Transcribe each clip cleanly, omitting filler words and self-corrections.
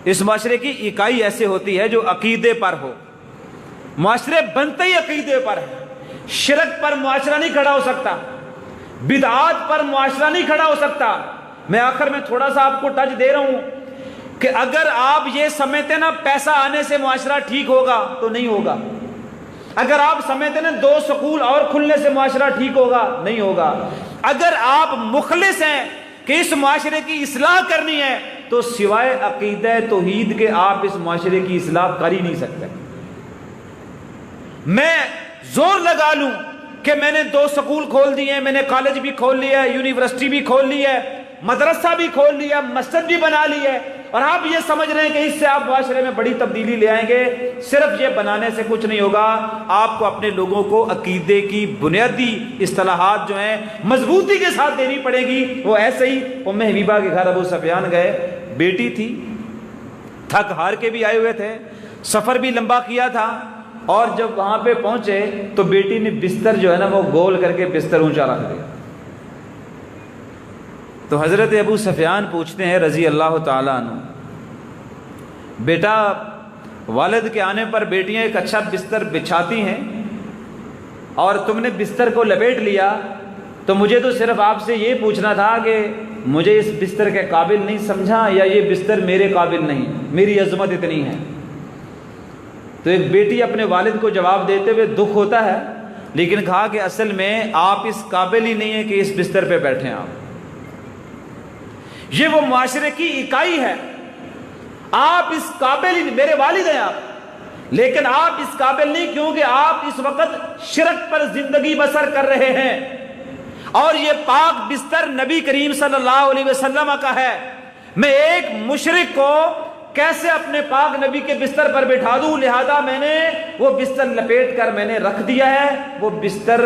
اس معاشرے کی اکائی ایسے ہوتی ہے جو عقیدے پر ہو. معاشرے بنتے ہی عقیدے پر ہے. شرک پر معاشرہ نہیں کھڑا ہو سکتا, بدعات پر معاشرہ نہیں کھڑا ہو سکتا. میں آخر میں تھوڑا سا آپ کو ٹچ دے رہا ہوں کہ اگر آپ یہ سمجھتے نا پیسہ آنے سے معاشرہ ٹھیک ہوگا تو نہیں ہوگا. اگر آپ سمجھتے نا 2 سکول اور کھلنے سے معاشرہ ٹھیک ہوگا, نہیں ہوگا. اگر آپ مخلص ہیں کہ اس معاشرے کی اصلاح کرنی ہے تو سوائے عقیدہ توحید کے آپ اس معاشرے کی اصلاح کر ہی نہیں سکتے. میں زور لگا لوں کہ میں نے 2 سکول کھول دیے, میں نے کالج بھی کھول لیا ہے, یونیورسٹی بھی کھول لی ہے, مدرسہ بھی کھول لیا, مسجد بھی بنا لی ہے, اور آپ یہ سمجھ رہے ہیں کہ اس سے آپ معاشرے میں بڑی تبدیلی لے آئیں گے. صرف یہ بنانے سے کچھ نہیں ہوگا. آپ کو اپنے لوگوں کو عقیدے کی بنیادی اصطلاحات جو ہیں مضبوطی کے ساتھ دینی پڑے گی. وہ ایسے ہی ام حبیبہ کے گھر ابو سفیان گئے, بیٹی تھی, تھک ہار کے بھی آئے ہوئے تھے, سفر بھی لمبا کیا تھا, اور جب وہاں پہ پہنچے تو بیٹی نے بستر جو ہے نا وہ گول کر کے بستر اونچا رکھ دیا. تو حضرت ابو سفیان پوچھتے ہیں رضی اللہ تعالیٰ عنہ, بیٹا والد کے آنے پر بیٹیاں ایک اچھا بستر بچھاتی ہیں اور تم نے بستر کو لپیٹ لیا, تو مجھے تو صرف آپ سے یہ پوچھنا تھا کہ مجھے اس بستر کے قابل نہیں سمجھا یا یہ بستر میرے قابل نہیں, میری عظمت اتنی ہے. تو ایک بیٹی اپنے والد کو جواب دیتے ہوئے دکھ ہوتا ہے, لیکن کہا کہ اصل میں آپ اس قابل ہی نہیں ہیں کہ اس بستر پہ بیٹھیں آپ. یہ وہ معاشرے کی اکائی ہے. آپ اس قابل ہی, میرے والد ہیں آپ, لیکن آپ اس قابل نہیں کیونکہ آپ اس وقت شرک پر زندگی بسر کر رہے ہیں, اور یہ پاک بستر نبی کریم صلی اللہ علیہ وسلم کا ہے. میں ایک مشرک کو کیسے اپنے پاک نبی کے بستر پر بٹھا دوں؟ لہذا میں نے وہ بستر لپیٹ کر میں نے رکھ دیا ہے. وہ بستر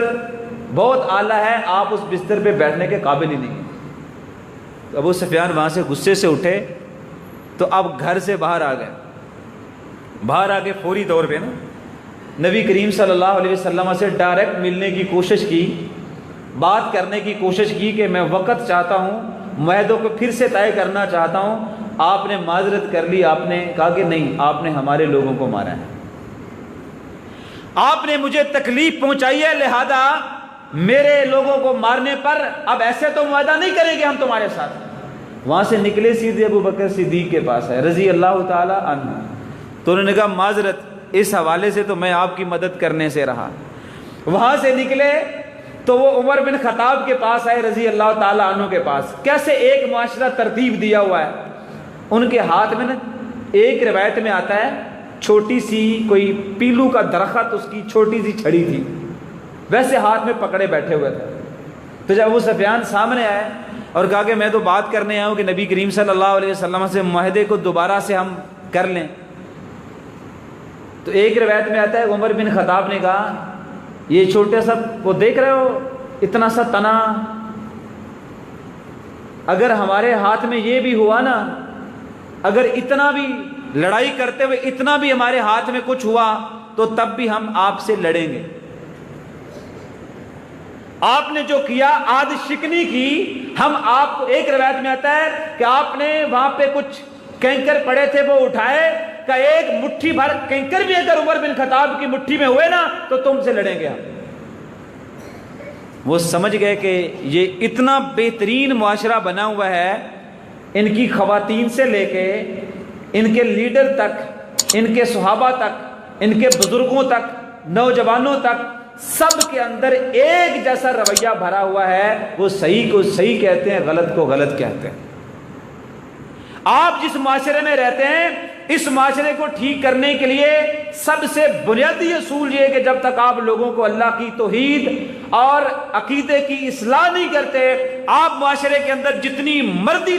بہت اعلیٰ ہے, آپ اس بستر پہ بیٹھنے کے قابل ہی نہیں. تو ابو سفیان وہاں سے غصے سے اٹھے تو اب گھر سے باہر آ گئے. باہر آ کے فوری طور پہ نا نبی کریم صلی اللہ علیہ وسلم سے ڈائریکٹ ملنے کی کوشش کی, بات کرنے کی کوشش کی کہ میں وقت چاہتا ہوں, معاہدوں کو پھر سے طے کرنا چاہتا ہوں. آپ نے معذرت کر لی, آپ نے کہا کہ نہیں, آپ نے ہمارے لوگوں کو مارا ہے, آپ نے مجھے تکلیف پہنچائی ہے, لہذا میرے لوگوں کو مارنے پر اب ایسے تو معاہدہ نہیں کریں گے ہم تمہارے ساتھ. وہاں سے نکلے سیدھے ابو بکر صدیق کے پاس ہے رضی اللہ تعالی عنہ. تو انہوں نے کہا معذرت, اس حوالے سے تو میں آپ کی مدد کرنے سے رہا. وہاں سے نکلے تو وہ عمر بن خطاب کے پاس آئے رضی اللہ تعالی عنہ کے پاس. کیسے ایک معاشرہ ترتیب دیا ہوا ہے. ان کے ہاتھ میں نا ایک روایت میں آتا ہے چھوٹی سی کوئی پیلو کا درخت, اس کی چھوٹی سی چھڑی تھی, ویسے ہاتھ میں پکڑے بیٹھے ہوئے تھے. تو جب ابو سفیان سامنے آئے اور کہا کہ میں تو بات کرنے آیا ہوں کہ نبی کریم صلی اللہ علیہ وسلم سے معاہدے کو دوبارہ سے ہم کر لیں, تو ایک روایت میں آتا ہے عمر بن خطاب نے کہا یہ چھوٹے سا وہ دیکھ رہے ہو اتنا سا تنا, اگر ہمارے ہاتھ میں یہ بھی ہوا نا, اگر اتنا بھی لڑائی کرتے ہوئے اتنا بھی ہمارے ہاتھ میں کچھ ہوا تو تب بھی ہم آپ سے لڑیں گے. آپ نے جو کیا آد شکنی کی, ہم آپ کو, ایک روایت میں آتا ہے کہ آپ نے وہاں پہ کچھ کینکر پڑے تھے وہ اٹھائے, کہ ایک مٹھی بھر کینکر بھی اگر عمر بن خطاب کی مٹھی میں ہوئے نا تو تم سے لڑیں گے ہم. وہ سمجھ گئے کہ یہ اتنا بہترین معاشرہ بنا ہوا ہے, ان کی خواتین سے لے کے ان کے لیڈر تک, ان کے صحابہ تک, ان کے بزرگوں تک, نوجوانوں تک, سب کے اندر ایک جیسا رویہ بھرا ہوا ہے. وہ صحیح کو صحیح کہتے ہیں, غلط کو غلط کہتے ہیں. آپ جس معاشرے میں رہتے ہیں اس معاشرے کو ٹھیک کرنے کے لیے سب سے بنیادی اصول یہ ہے کہ جب تک آپ لوگوں کو اللہ کی توحید اور عقیدے کی اصلاح نہیں کرتے, آپ معاشرے کے اندر جتنی مرضی